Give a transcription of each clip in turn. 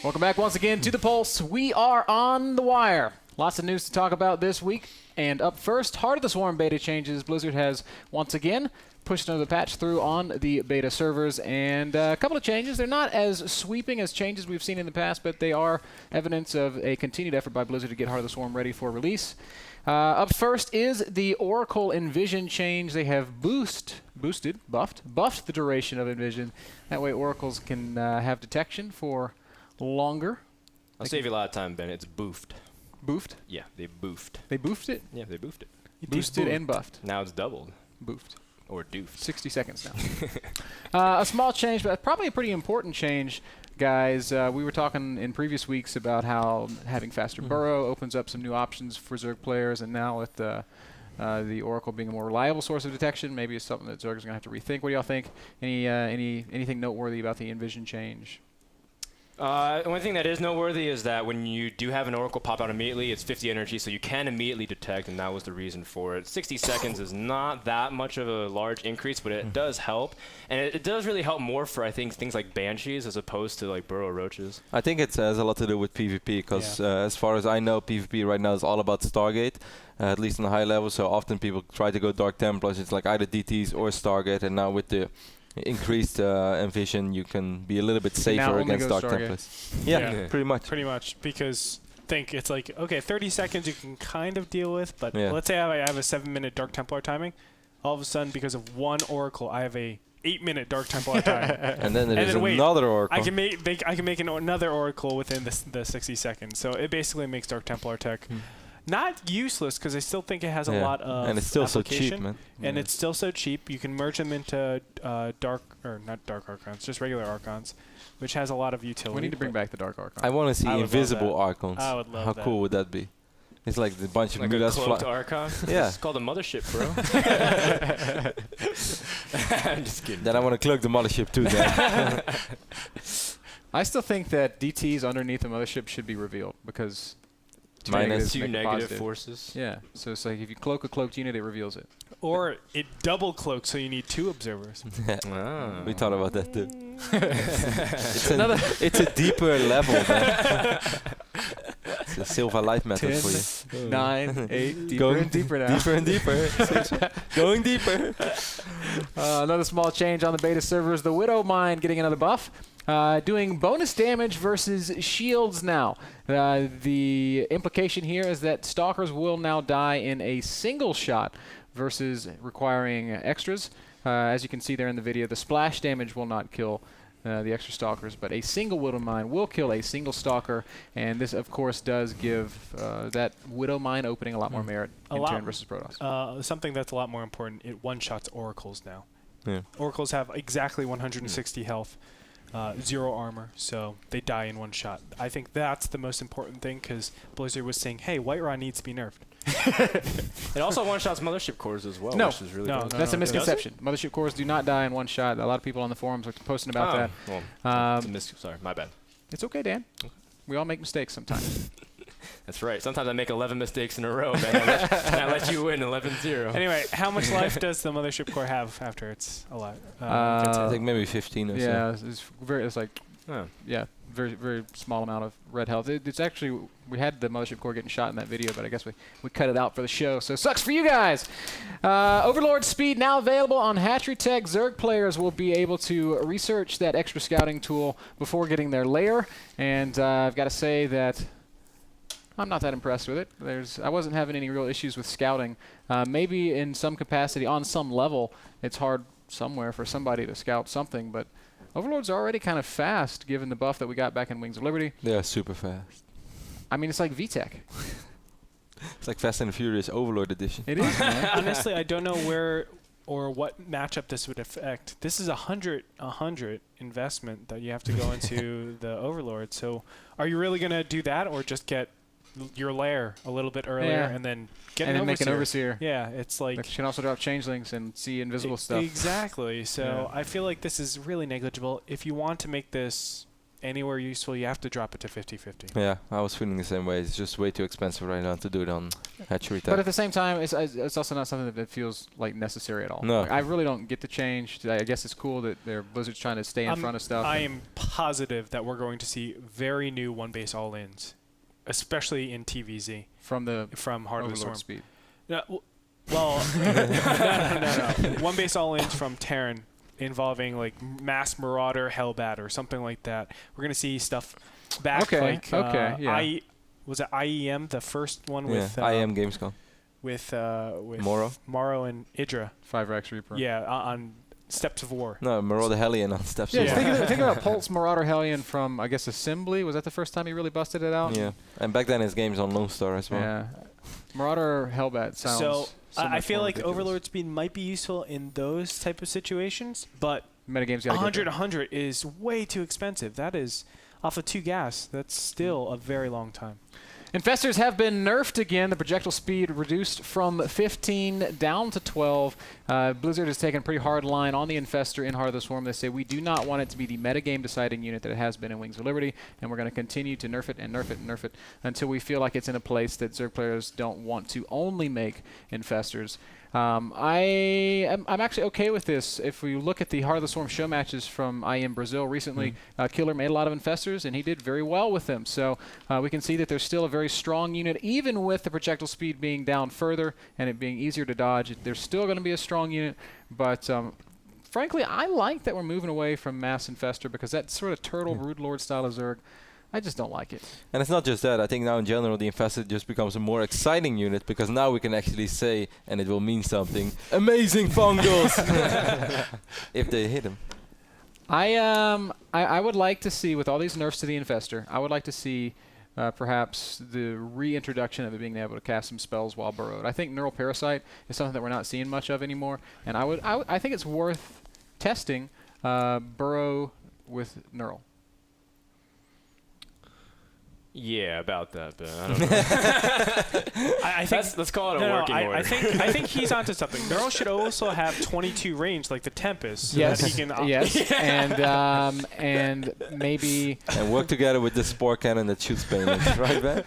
Welcome back once again to The Pulse. We are on the wire. Lots of news to talk about this week. And up first, Heart of the Swarm beta changes. Blizzard has once again pushed another patch through on the beta servers. And a couple of changes. They're not as sweeping as changes we've seen in the past, but they are evidence of a continued effort by Blizzard to get Heart of the Swarm ready for release. Up first is the Oracle Envision change. They have buffed the duration of Envision. That way oracles can have detection for longer. I'll save you a lot of time, Ben. It's boofed. Boofed? Yeah, they boofed. They boofed it? Yeah, they boofed it. Boosted and buffed. Now it's doubled. Boofed. Or doofed. 60 seconds now. A small change, but probably a pretty important change, guys. We were talking in previous weeks about how having faster burrow opens up some new options for Zerg players, and now with the Oracle being a more reliable source of detection, maybe it's something that Zerg is going to have to rethink. What do y'all think? Anything noteworthy about the Envision change? One thing that is noteworthy is that when you do have an Oracle pop out immediately, it's 50 energy, so you can immediately detect, and that was the reason for it. 60 seconds is not that much of a large increase, but it does help. And it does really help more for, I think, things like Banshees as opposed to like Burrow Roaches. I think it has a lot to do with PvP, because as far as I know, PvP right now is all about Stargate, at least on the high level. So often people try to go Dark Templars. It's like either DTs or Stargate, and now with the increased Envision, you can be a little bit safer against Dark Templars. Yeah, pretty much. Pretty much, because think it's like, okay, 30 seconds you can kind of deal with, but let's say I have a 7-minute Dark Templar timing. All of a sudden, because of one Oracle, I have a 8-minute Dark Templar time. And then there's another Oracle. I can make another Oracle within the 60 seconds. So it basically makes Dark Templar tech not useless, because I still think it has a lot of and it's still so cheap, man. And it's still so cheap. You can merge them into not Dark Archons, just regular Archons, which has a lot of utility. We need to bring back the Dark Archon. I want to see invisible Archons. I would love How that. cool would that be? It's like a bunch of like a cloaked Archon? Yeah. It's called a mothership, bro. I'm just kidding. Then I want to cloak the mothership too. Then. I still think that DTs underneath the mothership should be revealed, because two negative forces. Yeah, so it's like if you cloak a cloaked unit, it reveals it. Or it double cloaks, so you need 2 observers. We thought about that too. It's a deeper level, man. It's a Silva Light method 10, for you. 9, 8, deeper and deeper now. Deeper and deeper. Going deeper. Another small change on the beta servers. The Widow Mine getting another buff. Doing bonus damage versus shields now. The implication here is that Stalkers will now die in a single shot versus requiring extras. As you can see there in the video, the splash damage will not kill the extra Stalkers, but a single Widow Mine will kill a single Stalker, and this, of course, does give that Widow Mine opening a lot more merit in turn versus Protoss. Something that's a lot more important, it one-shots Oracles now. Yeah. Oracles have exactly 160 health. 0 armor, so they die in one shot. I think that's the most important thing, because Blizzard was saying, hey, Whiterun needs to be nerfed. It also one-shots mothership cores as well, No, which is really no, that's a misconception. Mothership cores do not die in one shot. A lot of people on the forums are posting about that. Well, sorry, my bad. It's okay, Dan. Okay. We all make mistakes sometimes. That's right. Sometimes I make 11 mistakes in a row, man. I let you win 11-0. Anyway, how much life does the mothership core have after it's alive? I think maybe 15 or so. Yeah, it's like very, very small amount of red health. It's actually, we had the mothership core getting shot in that video, but I guess we cut it out for the show, so sucks for you guys. Overlord Speed now available on Hatchery Tech. Zerg players will be able to research that extra scouting tool before getting their lair, and I've got to say that I'm not that impressed with it. I wasn't having any real issues with scouting. Maybe in some capacity, on some level, it's hard somewhere for somebody to scout something, but Overlord's already kind of fast, given the buff that we got back in Wings of Liberty. They are super fast. I mean, it's like VTech. It's like Fast and Furious Overlord Edition. It is, man. Honestly, I don't know where or what matchup this would affect. This is 100 investment that you have to go into the Overlord. So are you really going to do that, or just get your lair a little bit earlier and then get an make an Overseer? Yeah, it's like... You can also drop changelings and see invisible stuff. Exactly. So I feel like this is really negligible. If you want to make this anywhere useful, you have to drop it to 50-50. Yeah, I was feeling the same way. It's just way too expensive right now to do it on hatchery tech. But at the same time, it's also not something that feels like necessary at all. No. Like, I really don't get the change. I guess it's cool that Blizzard's trying to stay in front of stuff. I am positive that we're going to see very new one-base all-ins, especially in TVZ. From Heart of the Storm. Overlord Speed. No, well, no. One base all-ins from Terran involving like Mass Marauder, Hellbat, or something like that. We're gonna see stuff back. Okay. Like, was it IEM the first one with IEM Gamescom with Morrow and Idra? 5X Reaper. Yeah, on Steps of War. No, Marauder Hellion on Steps Yeah, of War. think about Pulse Marauder Hellion from, I guess, Assembly. Was that the first time he really busted it out? Yeah, and back then his games on Lone Star as well. Yeah. Marauder Hellbat sounds So I much feel more like ridiculous. Overlord Speed might be useful in those type of situations, but Metagame's got 100 is way too expensive. That is off of 2 gas. That's still a very long time. Infestors have been nerfed again. The projectile speed reduced from 15 down to 12. Blizzard has taken a pretty hard line on the Infestor in Heart of the Swarm. They say we do not want it to be the metagame deciding unit that it has been in Wings of Liberty, and we're going to continue to nerf it and nerf it and nerf it until we feel like it's in a place that Zerg players don't want to only make Infestors. I'm actually okay with this. If we look at the Heart of the Swarm show matches from IM Brazil recently, Killer made a lot of Infestors, and he did very well with them. So we can see that there's still a very strong unit, even with the projectile speed being down further and it being easier to dodge. There's still going to be a strong unit, but frankly, I like that we're moving away from Mass Infestor because that sort of Turtle Brood Lord style of Zerg, I just don't like it. And it's not just that. I think now in general the Infested just becomes a more exciting unit because now we can actually say, and it will mean something, amazing fungals if they hit him. I would like to see, with all these nerfs to the Infestor, I would like to see perhaps the reintroduction of it being able to cast some spells while burrowed. I think Neural Parasite is something that we're not seeing much of anymore, and I think it's worth testing burrow with Neural. Yeah, about that, but I don't know. I think let's call it a working order. I think he's onto something. Neural should also have 22 range like the Tempest. So Yes, that he can yes, and maybe And work together with the Spore Cannon that shoots payments, right, Ben?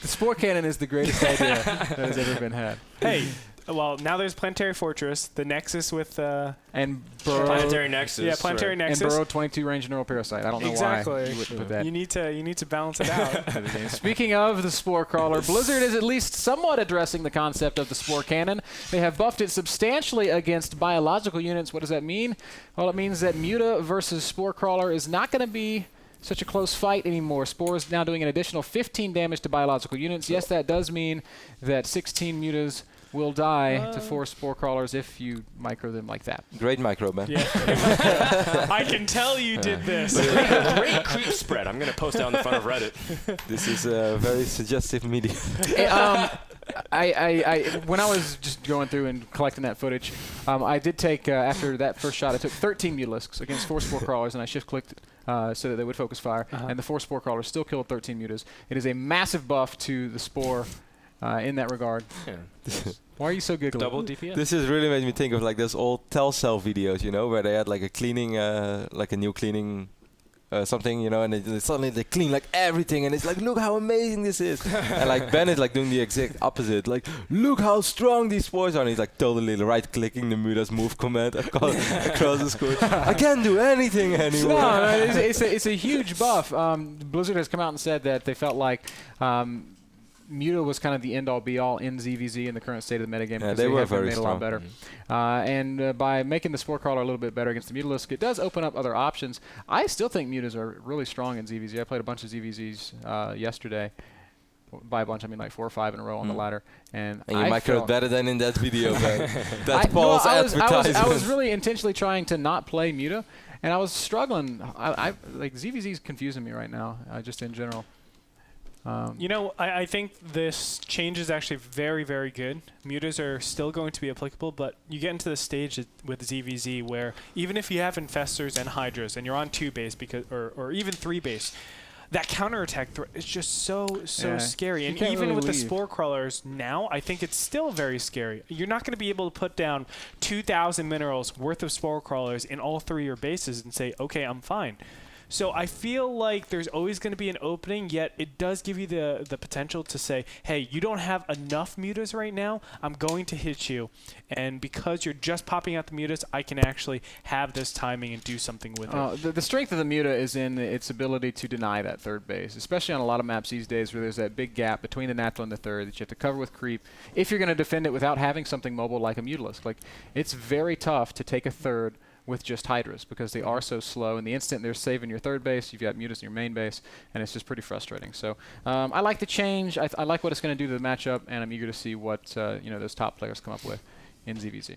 the Spore Cannon is the greatest idea that has ever been had. Hey, well, now there's Planetary Fortress, the Nexus with And burrow, Planetary Nexus. yeah, Planetary right. and Nexus. burrow 22 range Neural Parasite. I don't know Exactly. why you wouldn't put that. You need to balance it out. Speaking of the Spore Crawler, Blizzard is at least somewhat addressing the concept of the Spore Cannon. They have buffed it substantially against biological units. What does that mean? Well, it means that Muta versus Spore Crawler is not going to be such a close fight anymore. Spore is now doing an additional 15 damage to biological units. Yes, that does mean that 16 Mutas will die to 4 Spore Crawlers if you micro them like that. Great micro, Ben. Yeah. I can tell you did this. Great creep spread. I'm going to post that on the front of Reddit. This is very suggestive media. When I was just going through and collecting that footage, I did take, after that first shot, I took 13 Mutalisks against 4 Spore Crawlers, and I shift-clicked so that they would focus fire, and the 4 Spore Crawlers still killed 13 Mutas. It is a massive buff to the Spore in that regard. Yeah. Why are you so giggly? Double DPS. This has really made me think of like those old Telcel videos, you know, where they had like a cleaning, like a new cleaning something, you know, and suddenly they clean like everything, and it's like, look how amazing this is. And like Ben is like doing the exact opposite, like, look how strong these spores are, and he's like totally right-clicking the Mutas move command across the screen. I can't do anything anymore. No, it's a huge buff. Blizzard has come out and said that they felt like Muta was kind of the end-all be-all in ZVZ in the current state of the metagame. Yeah, they were have been very made a lot strong. better. And by making the Spore Crawler a little bit better against the Mutalisk, it does open up other options. I still think Mutas are really strong in ZVZ. I played a bunch of ZVZs yesterday. By a bunch, I mean like 4 or 5 in a row on the ladder. And you I microed felt better than in that video, Ben. That's Paul's advertisement. I was really intentionally trying to not play Muta, and I was struggling. Like ZVZ is confusing me right now, just in general. You know, I think this change is actually very, very good. Mutas are still going to be applicable, but you get into the stage with ZVZ where even if you have Infestors and Hydras and you're on 2 base because, or even 3 base, that counterattack threat is just so scary. And even really with the leave. Spore Crawlers now, I think it's still very scary. You're not going to be able to put down 2,000 minerals worth of Spore Crawlers in all 3 of your bases and say, okay, I'm fine. So I feel like there's always going to be an opening, yet it does give you the potential to say, hey, you don't have enough mutas right now, I'm going to hit you. And because you're just popping out the mutas, I can actually have this timing and do something with it. The strength of the muta is in its ability to deny that third base, especially on a lot of maps these days where there's that big gap between the natural and the third that you have to cover with creep if you're going to defend it without having something mobile like a Mutalisk. Like, it's very tough to take a third with just Hydras because they are so slow. In the instant they're saving your third base, you've got Mutas in your main base, and it's just pretty frustrating. So I like the change. I like what it's going to do to the matchup, and I'm eager to see what those top players come up with in ZVZ.